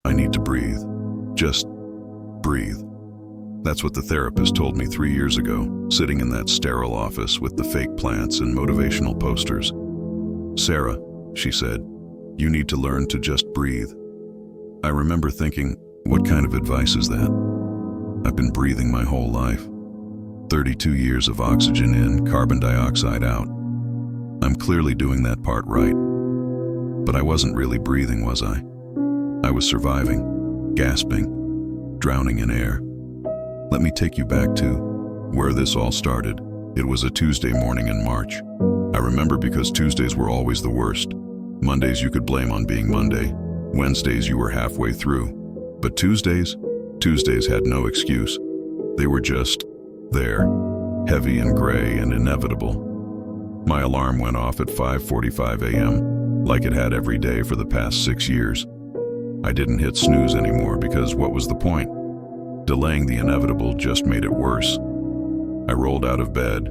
I need to breathe. Just breathe. That's what the therapist told me 3 years ago, sitting in that sterile office with the fake plants and motivational posters. Sarah, she said, you need to learn to just breathe. I remember thinking, what kind of advice is that? I've been breathing my whole life. 32 years of oxygen in, carbon dioxide out. I'm clearly doing that part right. But I wasn't really breathing, was I? I was surviving, gasping, drowning in air. Let me take you back to where this all started. It was a Tuesday morning in March. I remember because Tuesdays were always the worst. Mondays you could blame on being Monday. Wednesdays you were halfway through. But Tuesdays had no excuse. They were just there, heavy and gray and inevitable. My alarm went off at 5:45 a.m., like it had every day for the past 6 years. I didn't hit snooze anymore because what was the point? Delaying the inevitable just made it worse. I rolled out of bed,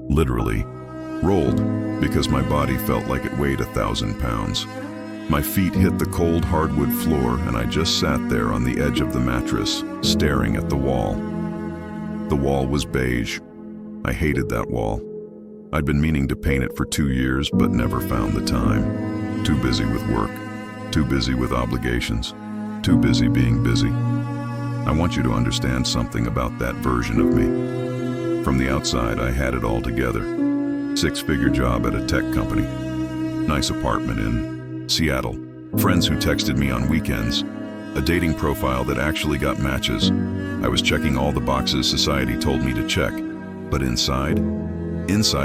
literally rolled, because my body felt like it weighed 1,000 pounds. My feet hit the cold hardwood floor and I just sat there on the edge of the mattress, staring at the wall. The wall was beige. I hated that wall. I'd been meaning to paint it for 2 years, but never found the time. Too busy with work, too busy with obligations, too busy being busy. I want you to understand something about that version of me. From the outside, I had it all together. 6-figure job at a tech company. Nice apartment in Seattle. Friends who texted me on weekends. A dating profile that actually got matches. I was checking all the boxes society told me to check. But inside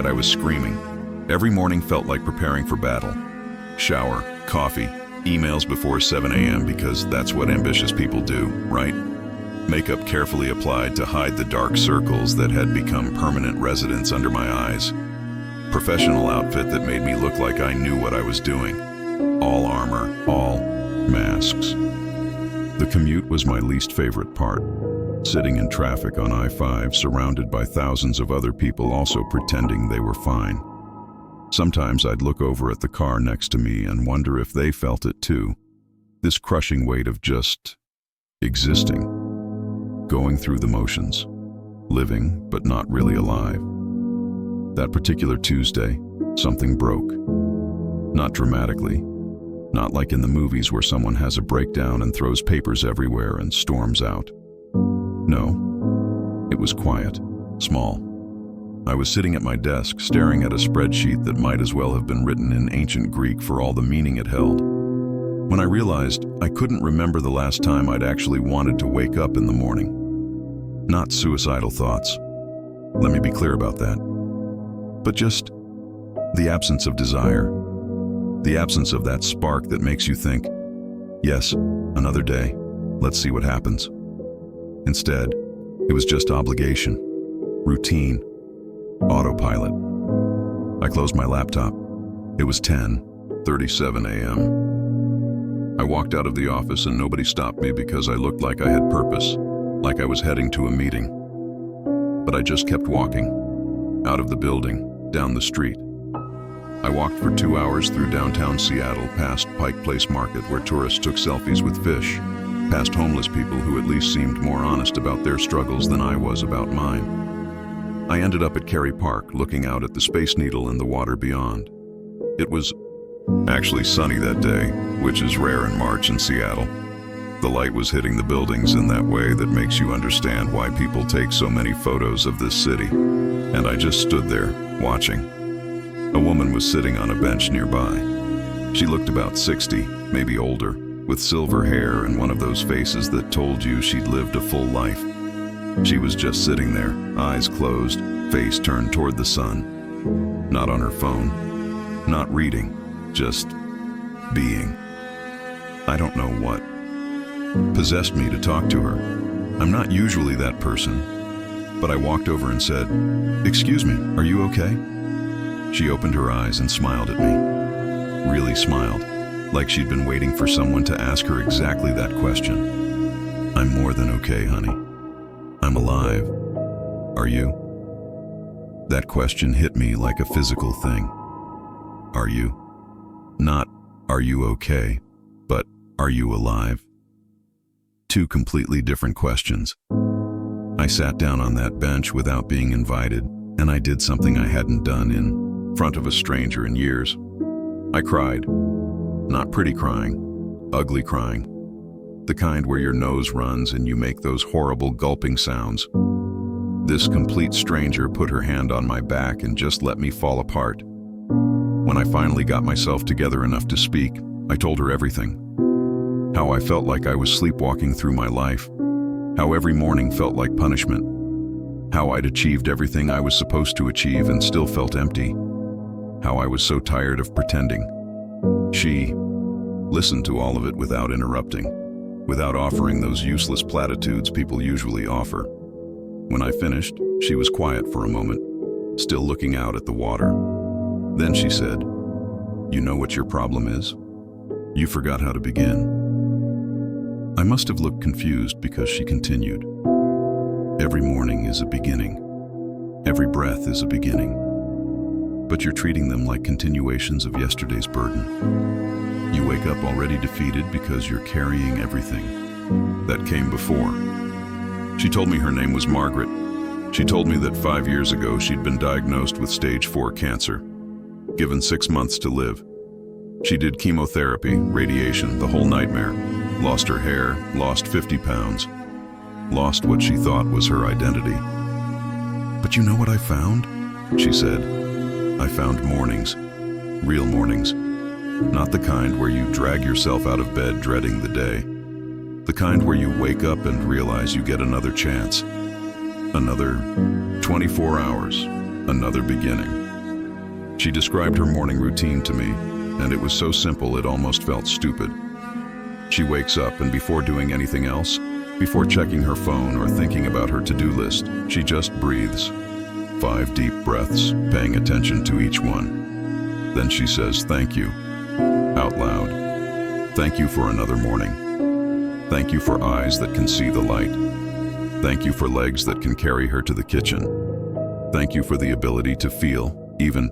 I was screaming. Every morning felt like preparing for battle. Shower, coffee, emails before 7 a.m. because that's what ambitious people do, right? Makeup carefully applied to hide the dark circles that had become permanent residents under my eyes. Professional outfit that made me look like I knew what I was doing. All armor, all masks. The commute was my least favorite part. Sitting in traffic on I-5, surrounded by thousands of other people also pretending they were fine. Sometimes I'd look over at the car next to me and wonder if they felt it too. This crushing weight of just existing. Going through the motions. Living, but not really alive. That particular Tuesday, something broke. Not dramatically. Not like in the movies where someone has a breakdown and throws papers everywhere and storms out. No, it was quiet, small. I was sitting at my desk, staring at a spreadsheet that might as well have been written in ancient Greek for all the meaning it held. When I realized I couldn't remember the last time I'd actually wanted to wake up in the morning. Not suicidal thoughts. Let me be clear about that. But just the absence of desire. The absence of that spark that makes you think, yes, another day, let's see what happens. Instead, it was just obligation, routine, autopilot. I closed my laptop. It was 10:37 a.m. I walked out of the office and nobody stopped me because I looked like I had purpose, like I was heading to a meeting. But I just kept walking, out of the building, down the street. I walked for 2 hours through downtown Seattle, past Pike Place Market where tourists took selfies with fish, past homeless people who at least seemed more honest about their struggles than I was about mine. I ended up at Kerry Park, looking out at the Space Needle and the water beyond. It was actually sunny that day, which is rare in March in Seattle. The light was hitting the buildings in that way that makes you understand why people take so many photos of this city. And I just stood there, watching. A woman was sitting on a bench nearby. She looked about 60, maybe older, with silver hair and one of those faces that told you she'd lived a full life. She was just sitting there, eyes closed, face turned toward the sun. Not on her phone, not reading, just being. I don't know what possessed me to talk to her. I'm not usually that person, but I walked over and said, "Excuse me, are you okay?" She opened her eyes and smiled at me. Really smiled, like she'd been waiting for someone to ask her exactly that question. "I'm more than okay, honey. I'm alive. Are you?" That question hit me like a physical thing. Are you? Not, are you okay, but are you alive? Two completely different questions. I sat down on that bench without being invited, and I did something I hadn't done in front of a stranger in years. I cried. Not pretty crying, ugly crying. The kind where your nose runs and you make those horrible gulping sounds. This complete stranger put her hand on my back and just let me fall apart. When I finally got myself together enough to speak, I told her everything. How I felt like I was sleepwalking through my life. How every morning felt like punishment. How I'd achieved everything I was supposed to achieve and still felt empty. How I was so tired of pretending. She listened to all of it without interrupting, without offering those useless platitudes people usually offer. When I finished, she was quiet for a moment, still looking out at the water. Then she said, "You know what your problem is? You forgot how to begin." I must have looked confused because she continued. Every morning is a beginning. Every breath is a beginning. But you're treating them like continuations of yesterday's burden. You wake up already defeated because you're carrying everything that came before. She told me her name was Margaret. She told me that 5 years ago she'd been diagnosed with stage 4 cancer, given 6 months to live. She did chemotherapy, radiation, the whole nightmare. Lost her hair, lost 50 pounds, lost what she thought was her identity. "But you know what I found?" she said. "I found mornings, real mornings. Not the kind where you drag yourself out of bed dreading the day. The kind where you wake up and realize you get another chance. Another 24 hours, another beginning." She described her morning routine to me, and it was so simple it almost felt stupid. She wakes up, and before doing anything else, before checking her phone or thinking about her to-do list, she just breathes. 5 deep breaths, paying attention to each one. Then she says, "Thank you," out loud. "Thank you for another morning. Thank you for eyes that can see the light. Thank you for legs that can carry her to the kitchen. Thank you for the ability to feel, even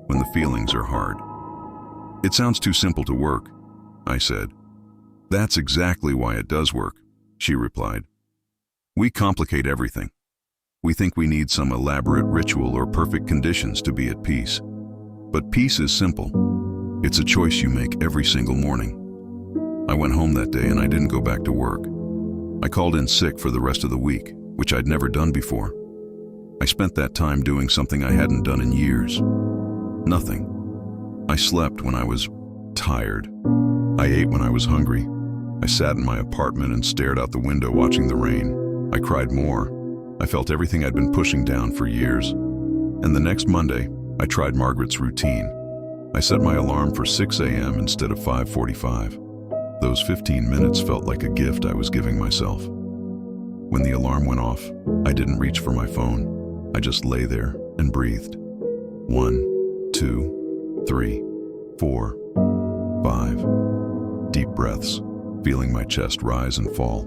when the feelings are hard." "It sounds too simple to work," I said. "That's exactly why it does work," she replied. "We complicate everything. We think we need some elaborate ritual or perfect conditions to be at peace. But peace is simple. It's a choice you make every single morning." I went home that day and I didn't go back to work. I called in sick for the rest of the week, which I'd never done before. I spent that time doing something I hadn't done in years. Nothing. I slept when I was tired. I ate when I was hungry. I sat in my apartment and stared out the window watching the rain. I cried more. I felt everything I'd been pushing down for years. And the next Monday, I tried Margaret's routine. I set my alarm for 6 a.m. instead of 5:45. Those 15 minutes felt like a gift I was giving myself. When the alarm went off, I didn't reach for my phone. I just lay there and breathed. 1, 2, 3, 4, 5. Deep breaths, feeling my chest rise and fall.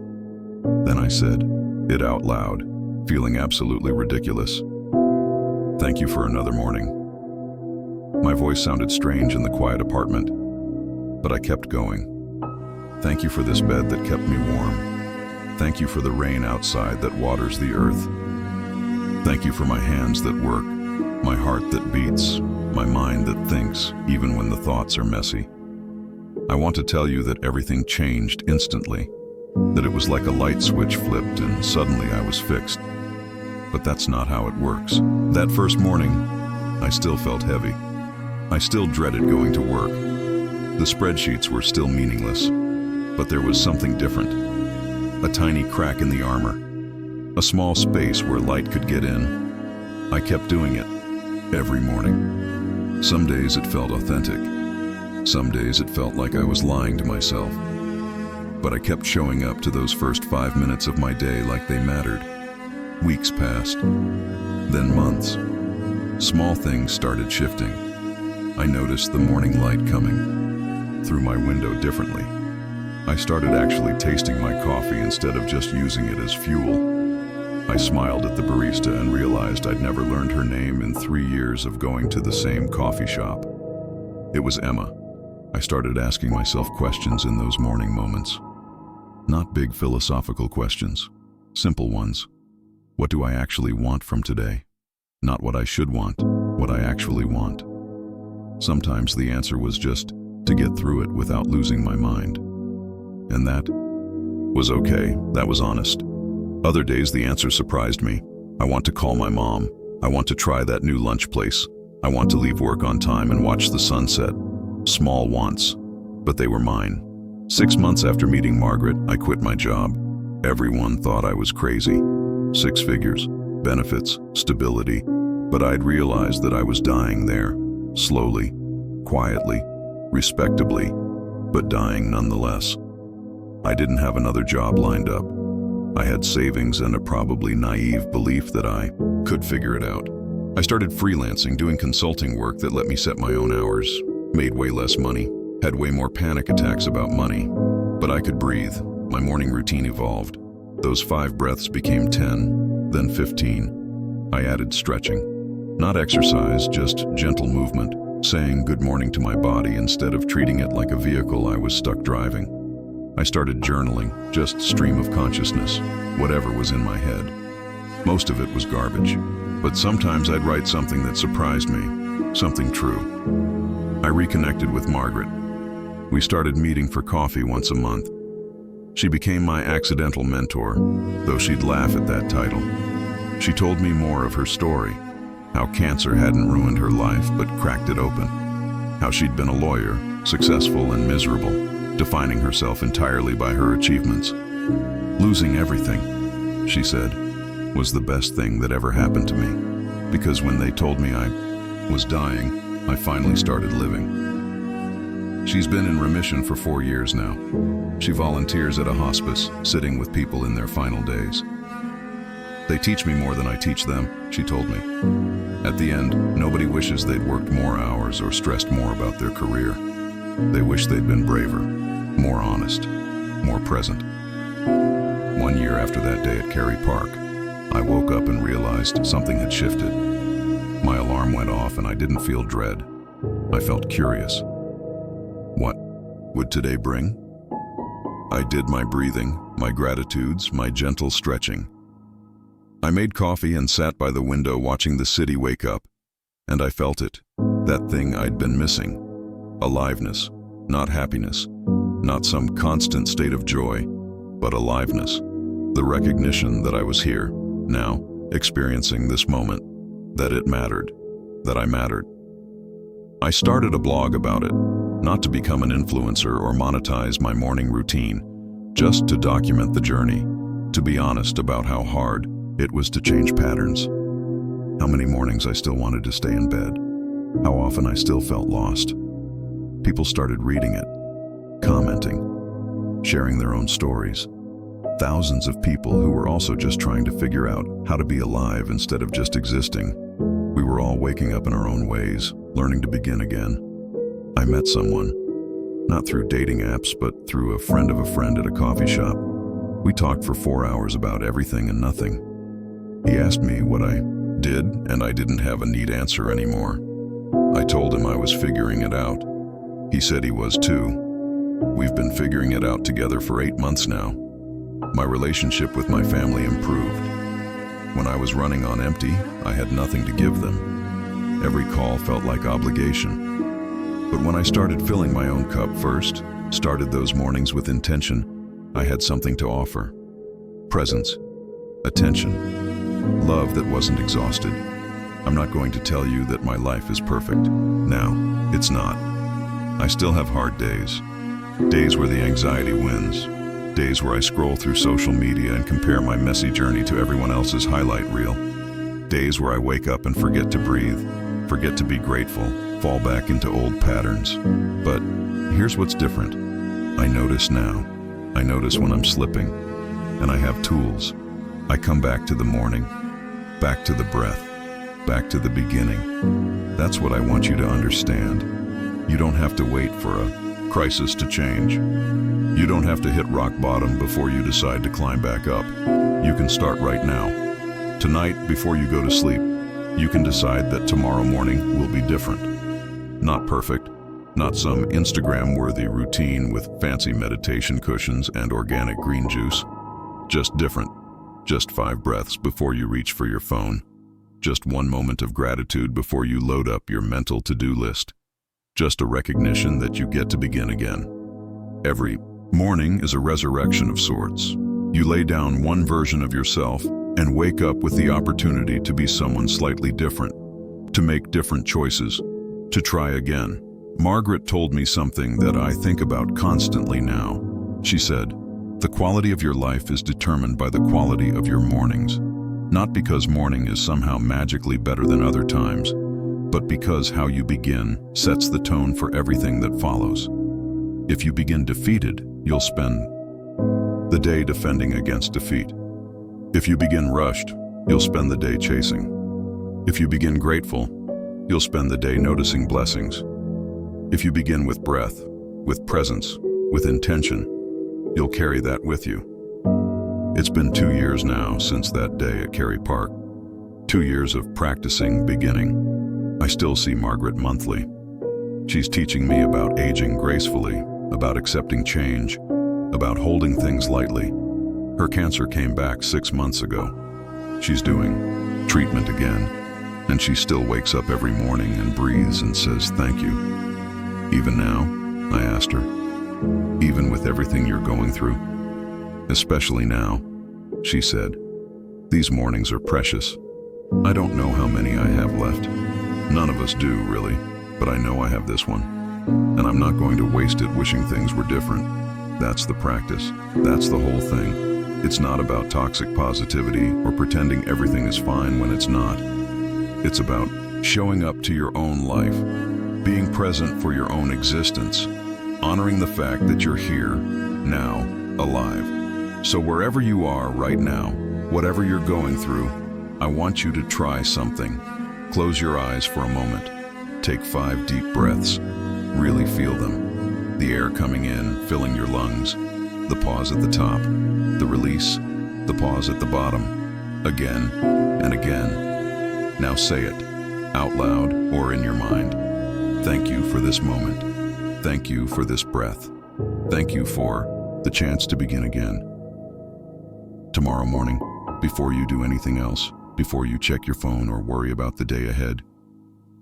Then I said it out loud, feeling absolutely ridiculous. "Thank you for another morning." My voice sounded strange in the quiet apartment, but I kept going. "Thank you for this bed that kept me warm. Thank you for the rain outside that waters the earth. Thank you for my hands that work, my heart that beats, my mind that thinks, even when the thoughts are messy. I want to tell you that everything changed instantly, that it was like a light switch flipped and suddenly I was fixed. But that's not how it works. That first morning, I still felt heavy. I still dreaded going to work. The spreadsheets were still meaningless, but there was something different. A tiny crack in the armor, a small space where light could get in. I kept doing it, every morning. Some days it felt authentic. Some days it felt like I was lying to myself. But I kept showing up to those first 5 minutes of my day like they mattered. Weeks passed, then months. Small things started shifting. I noticed the morning light coming through my window differently. I started actually tasting my coffee instead of just using it as fuel. I smiled at the barista and realized I'd never learned her name in 3 years of going to the same coffee shop. It was Emma. I started asking myself questions in those morning moments. Not big philosophical questions, simple ones. What do I actually want from today? Not what I should want, what I actually want. Sometimes the answer was just to get through it without losing my mind. And that was okay, that was honest. Other days the answer surprised me. I want to call my mom. I want to try that new lunch place. I want to leave work on time and watch the sunset. Small wants, but they were mine. 6 months after meeting Margaret, I quit my job. Everyone thought I was crazy. 6 figures, benefits, stability, but I'd realized that I was dying there, slowly, quietly, respectably, but dying nonetheless. I didn't have another job lined up. I had savings and a probably naive belief that I could figure it out. I started freelancing, doing consulting work that let me set my own hours, made way less money, had way more panic attacks about money, but I could breathe. My morning routine evolved. Those 5 breaths became 10, then 15. I added stretching. Not exercise, just gentle movement, saying good morning to my body instead of treating it like a vehicle I was stuck driving. I started journaling, just stream of consciousness, whatever was in my head. Most of it was garbage, but sometimes I'd write something that surprised me, something true. I reconnected with Margaret. We started meeting for coffee once a month. She became my accidental mentor, though she'd laugh at that title. She told me more of her story, how cancer hadn't ruined her life but cracked it open, how she'd been a lawyer, successful and miserable, defining herself entirely by her achievements. Losing everything, she said, was the best thing that ever happened to me, because when they told me I was dying, I finally started living. She's been in remission for 4 years now. She volunteers at a hospice, sitting with people in their final days. They teach me more than I teach them, she told me. At the end, nobody wishes they'd worked more hours or stressed more about their career. They wish they'd been braver, more honest, more present. 1 year after that day at Kerry Park, I woke up and realized something had shifted. My alarm went off and I didn't feel dread. I felt curious. What would today bring? I did my breathing, my gratitudes, my gentle stretching. I made coffee and sat by the window watching the city wake up, and I felt it, that thing I'd been missing. Aliveness, not happiness, not some constant state of joy, but aliveness. The recognition that I was here, now, experiencing this moment, that it mattered, that I mattered. I started a blog about it, not to become an influencer or monetize my morning routine, just to document the journey, to be honest about how hard it was to change patterns. How many mornings I still wanted to stay in bed. How often I still felt lost. People started reading it, commenting, sharing their own stories. Thousands of people who were also just trying to figure out how to be alive instead of just existing. We were all waking up in our own ways, learning to begin again. I met someone, not through dating apps, but through a friend of a friend at a coffee shop. We talked for 4 hours about everything and nothing. He asked me what I did, and I didn't have a neat answer anymore. I told him I was figuring it out. He said he was too. We've been figuring it out together for 8 months now. My relationship with my family improved. When I was running on empty, I had nothing to give them. Every call felt like obligation. But when I started filling my own cup first, started those mornings with intention, I had something to offer. Presence, attention, love that wasn't exhausted. I'm not going to tell you that my life is perfect. Now, it's not. I still have hard days. Days where the anxiety wins. Days where I scroll through social media and compare my messy journey to everyone else's highlight reel. Days where I wake up and forget to breathe, forget to be grateful, fall back into old patterns. But here's what's different. I notice now. I notice when I'm slipping. And I have tools. I come back to the morning, back to the breath, back to the beginning. That's what I want you to understand. You don't have to wait for a crisis to change. You don't have to hit rock bottom before you decide to climb back up. You can start right now. Tonight, before you go to sleep, you can decide that tomorrow morning will be different. Not perfect, Not some Instagram-worthy routine with fancy meditation cushions and organic green juice. Just different. Just 5 breaths before you reach for your phone. Just 1 moment of gratitude before you load up your mental to-do list. Just a recognition that you get to begin again. Every morning is a resurrection of sorts. You lay down one version of yourself and wake up with the opportunity to be someone slightly different, to make different choices, to try again. Margaret told me something that I think about constantly now. She said, "The quality of your life is determined by the quality of your mornings. Not because morning is somehow magically better than other times, but because how you begin sets the tone for everything that follows. If you begin defeated, you'll spend the day defending against defeat. If you begin rushed, you'll spend the day chasing. If you begin grateful, you'll spend the day noticing blessings. If you begin with breath, with presence, with intention, you'll carry that with you." It's been 2 years now since that day at Cary Park. 2 years of practicing beginning. I still see Margaret monthly. She's teaching me about aging gracefully, about accepting change, about holding things lightly. Her cancer came back 6 months ago. She's doing treatment again, and she still wakes up every morning and breathes and says thank you. "Even now?" I asked her. "Even with everything you're going through?" "Especially now," she said. "These mornings are precious. I don't know how many I have left. None of us do, really, but I know I have this one. And I'm not going to waste it wishing things were different." That's the practice. That's the whole thing. It's not about toxic positivity or pretending everything is fine when it's not. It's about showing up to your own life, being present for your own existence, honoring the fact that you're here, now, alive. So wherever you are right now, whatever you're going through, I want you to try something. Close your eyes for a moment. Take 5 deep breaths. Really feel them. The air coming in, filling your lungs. The pause at the top. The release. The pause at the bottom. Again and again. Now say it, out loud or in your mind. Thank you for this moment. Thank you for this breath. Thank you for the chance to begin again. Tomorrow morning, before you do anything else, before you check your phone or worry about the day ahead,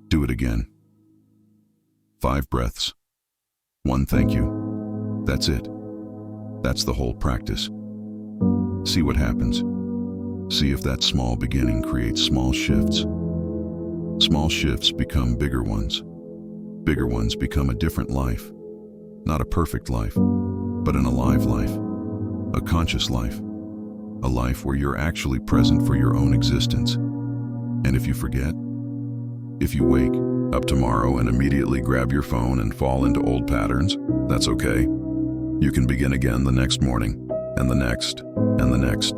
do it again. 5 breaths. 1 thank you. That's it. That's the whole practice. See what happens. See if that small beginning creates small shifts. Small shifts become bigger ones. Bigger ones become a different life. Not a perfect life, but an alive life. A conscious life. A life where you're actually present for your own existence. And if you forget, if you wake up tomorrow and immediately grab your phone and fall into old patterns, that's okay. You can begin again the next morning, and the next, and the next.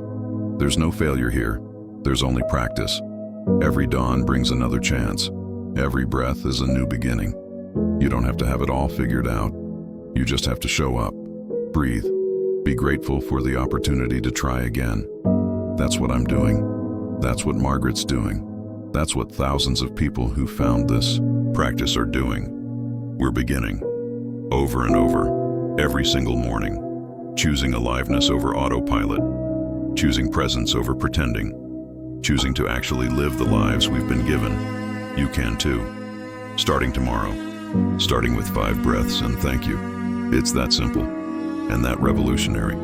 There's no failure here. There's only practice. Every dawn brings another chance. Every breath is a new beginning. You don't have to have it all figured out. You just have to show up, breathe, be grateful for the opportunity to try again. That's what I'm doing. That's what Margaret's doing. That's what thousands of people who found this practice are doing. We're beginning, over and over, every single morning, choosing aliveness over autopilot, choosing presence over pretending, choosing to actually live the lives we've been given. You can too. Starting tomorrow, starting with 5 breaths and thank you. It's that simple and that revolutionary.